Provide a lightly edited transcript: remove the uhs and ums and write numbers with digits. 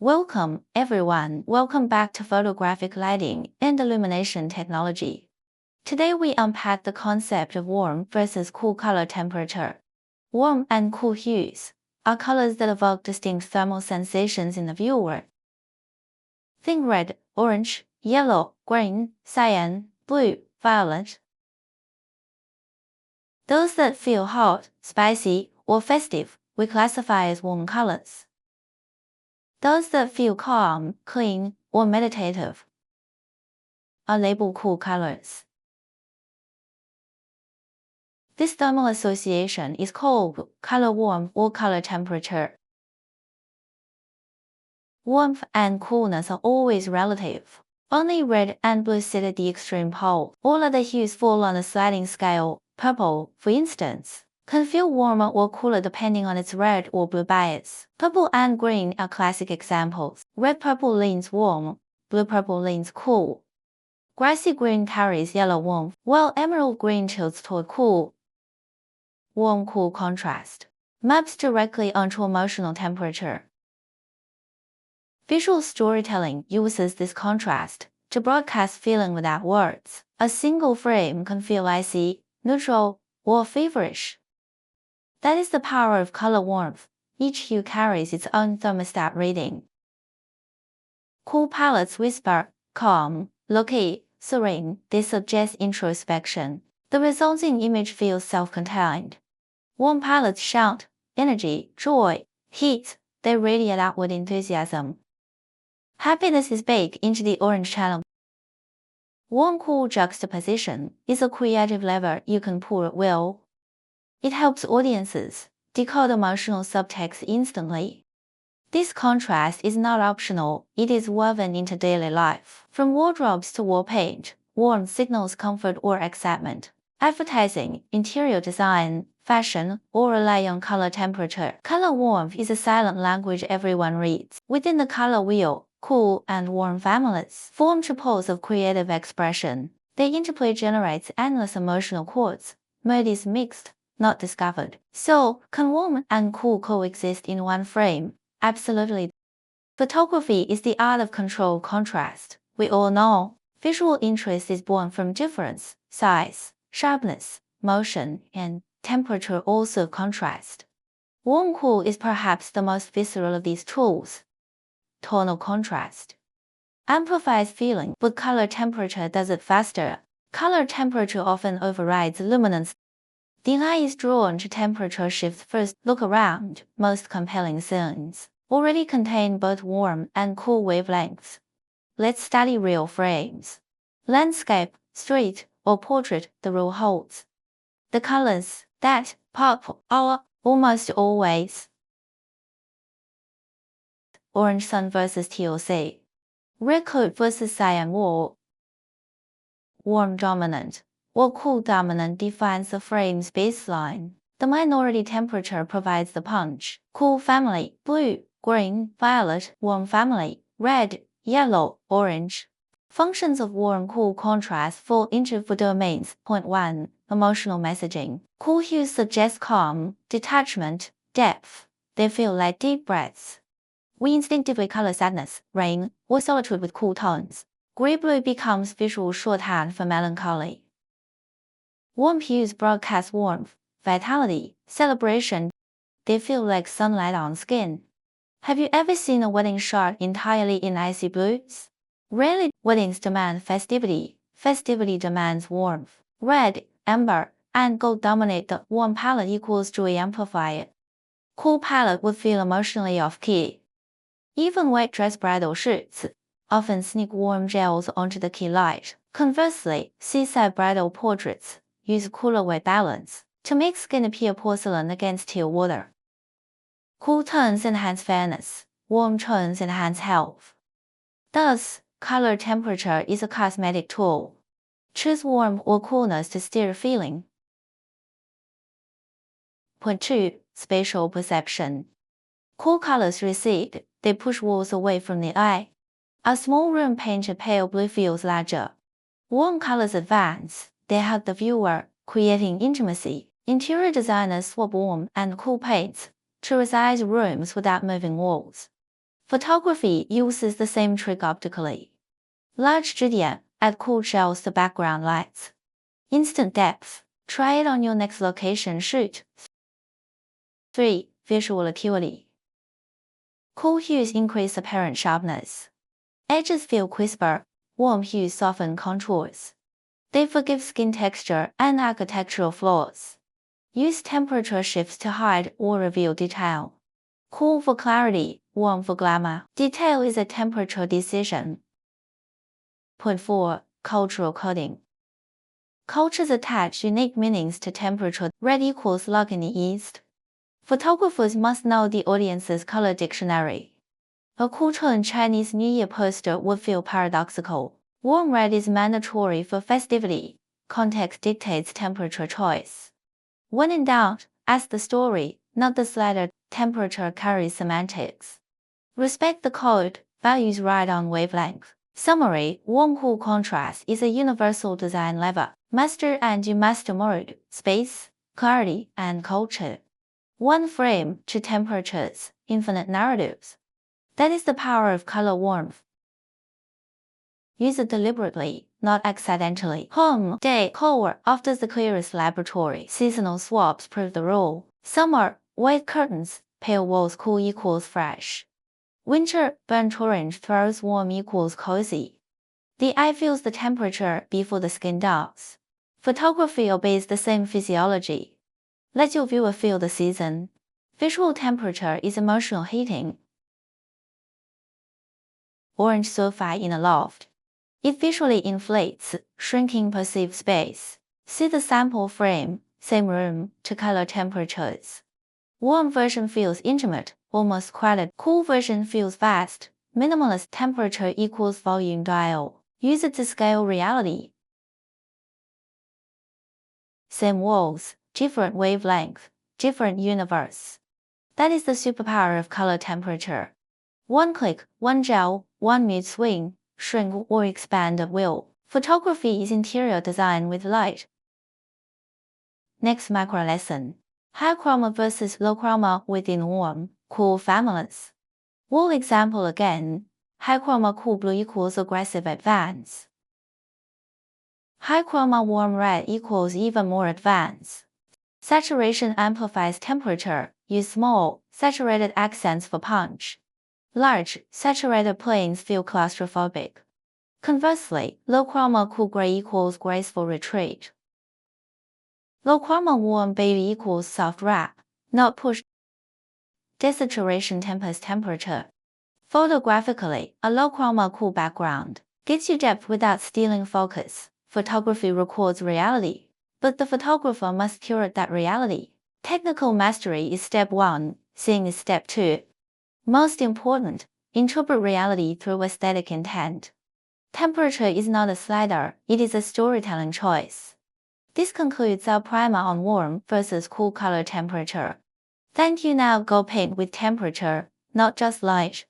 Welcome, everyone. Welcome back to photographic lighting and illumination technology. Today we unpack the concept of warm versus cool color temperature. Warm and cool hues are colors that evoke distinct thermal sensations in the viewer. Think red, orange, yellow, green, cyan, blue, violet. Those that feel hot, spicy, or festive we classify as warm colors. Those that feel calm, clean, or meditative are labeled cool colors. This thermal association is called color warmth or color temperature. Warmth and coolness are always relative. Only red and blue sit at the extreme pole. All other hues fall on a sliding scale. Purple, for instance, can feel warmer or cooler depending on its red or blue bias. Purple and green are classic examples. Red-purple leans warm, blue-purple leans cool. Grassy green carries yellow warmth, while emerald green tilts toward cool. Warm-cool contrast maps directly onto emotional temperature. Visual storytelling uses this contrast to broadcast feeling without words. A single frame can feel icy, neutral, or feverish. That is the power of color warmth. Each hue carries its own thermostat reading. Cool palettes whisper, calm, low-key, serene. They suggest introspection. The resulting image feels self-contained. Warm palettes shout, energy, joy, heat. They radiate outward enthusiasm. Happiness is baked into the orange channel. Warm-cool juxtaposition is a creative lever you can pull at will. It helps audiences decode emotional subtext instantly. This contrast is not optional, it is woven into daily life. From wardrobes to wall paint, warmth signals comfort or excitement. Advertising, interior design, fashion, all rely on color temperature. Color warmth is a silent language everyone reads. Within the color wheel, cool and warm families form triples of creative expression. Their interplay generates endless emotional chords. Mood is mixed, not discovered. So, can warm and cool coexist in one frame? Absolutely. Photography is the art of controlled contrast. We all know visual interest is born from difference, size, sharpness, motion, and temperature also contrast. Warm-cool is perhaps the most visceral of these tools. Tonal contrast amplifies feeling, but color temperature does it faster. Color temperature often overrides luminance. The eye is drawn to temperature shifts first. Look around. Most compelling scenes already contain both warm and cool wavelengths. Let's study real frames. Landscape, street, or portrait, the rule holds. The colors that pop are almost always orange sun versus teal sea, red coat versus cyan wall. Warm dominant or cool dominant defines the frame's baseline. The minority temperature provides the punch. Cool family, blue, green, violet. Warm family, red, yellow, orange. Functions of warm-cool contrast fall into four domains. Point 1. Emotional messaging. Cool hues suggest calm, detachment, depth. They feel like deep breaths. We instinctively color sadness, rain, or solitude with cool tones. Gray-blue becomes visual shorthand for melancholy. Warm hues broadcast warmth, vitality, celebration. They feel like sunlight on skin. Have you ever seen a wedding shot entirely in icy blues? Rarely. Weddings demand festivity. Festivity demands warmth. Red, amber, and gold dominate. The warm palette equals joy amplified. Cool palette would feel emotionally off-key. Even white dress bridal shoots often sneak warm gels onto the key light. Conversely, seaside bridal portraits use cooler white balance to make skin appear porcelain against teal water. Cool tones enhance fairness. Warm tones enhance health. Thus, color temperature is a cosmetic tool. Choose warmth or coolness to steer a feeling. Point 2. Spatial perception. Cool colors recede. They push walls away from the eye. A small room painted pale blue feels larger. Warm colors advance. They hug the viewer, creating intimacy. Interior designers swap warm and cool paints to resize rooms without moving walls. Photography uses the same trick optically. Large 支点 add cool shells to background lights. Instant depth. Try it on your next location shoot. 3. Visual acuity. Cool hues increase apparent sharpness. Edges feel crisper, warm hues soften contours. They forgive skin texture and architectural flaws. Use temperature shifts to hide or reveal detail. Cool for clarity, warm for glamour. Detail is a temperature decision. Point 4. Cultural coding. Cultures attach unique meanings to temperature. Red equals luck in the East. Photographers must know the audience's color dictionary. A cool-tone Chinese New Year poster would feel paradoxical. Warm red is mandatory for festivity. Context dictates temperature choice. When in doubt, ask the story, not the slider. Temperature carries semantics. Respect the code, values ride on wavelength. Summary: warm-cool contrast is a universal design lever. Master and demaster mode, space, clarity, and culture. One frame, two temperatures, infinite narratives. That is the power of color warmth. Use it deliberately, not accidentally. Home, day, cold offers the clearest laboratory. Seasonal swaps prove the rule. Summer, white curtains, pale walls, cool equals fresh. Winter, burnt orange throws warm equals cozy. The eye feels the temperature before the skin does. Photography obeys the same physiology. Let your viewer feel the season. Visual temperature is emotional heating. Orange sofa in a loft. It visually inflates, shrinking perceived space. See the sample frame, same room, two color temperatures. Warm version feels intimate, almost quiet. Cool version feels vast, minimalist. Temperature equals volume dial. Use it to scale reality. Same walls, different wavelength, different universe. That is the superpower of color temperature. One click, one gel, one mood swing, shrink or expand at will. Photography is interior design with light. Next macro lesson. High chroma versus low chroma within warm, cool families. Wall example again. High chroma cool blue equals aggressive advance. High chroma warm red equals even more advanced. Saturation amplifies temperature. Use small, saturated accents for punch. Large, saturated planes feel claustrophobic. Conversely, low chroma cool gray equals graceful retreat. Low chroma warm beige equals soft wrap, not push. Desaturation tempers temperature. Photographically, a low chroma cool background gives you depth without stealing focus. Photography records reality, but the photographer must curate that reality. Technical mastery is step 1, seeing is step 2. Most important, interpret reality through aesthetic intent. Temperature is not a slider, it is a storytelling choice. This concludes our primer on warm versus cool color temperature. Thank you. Now go paint with temperature, not just light.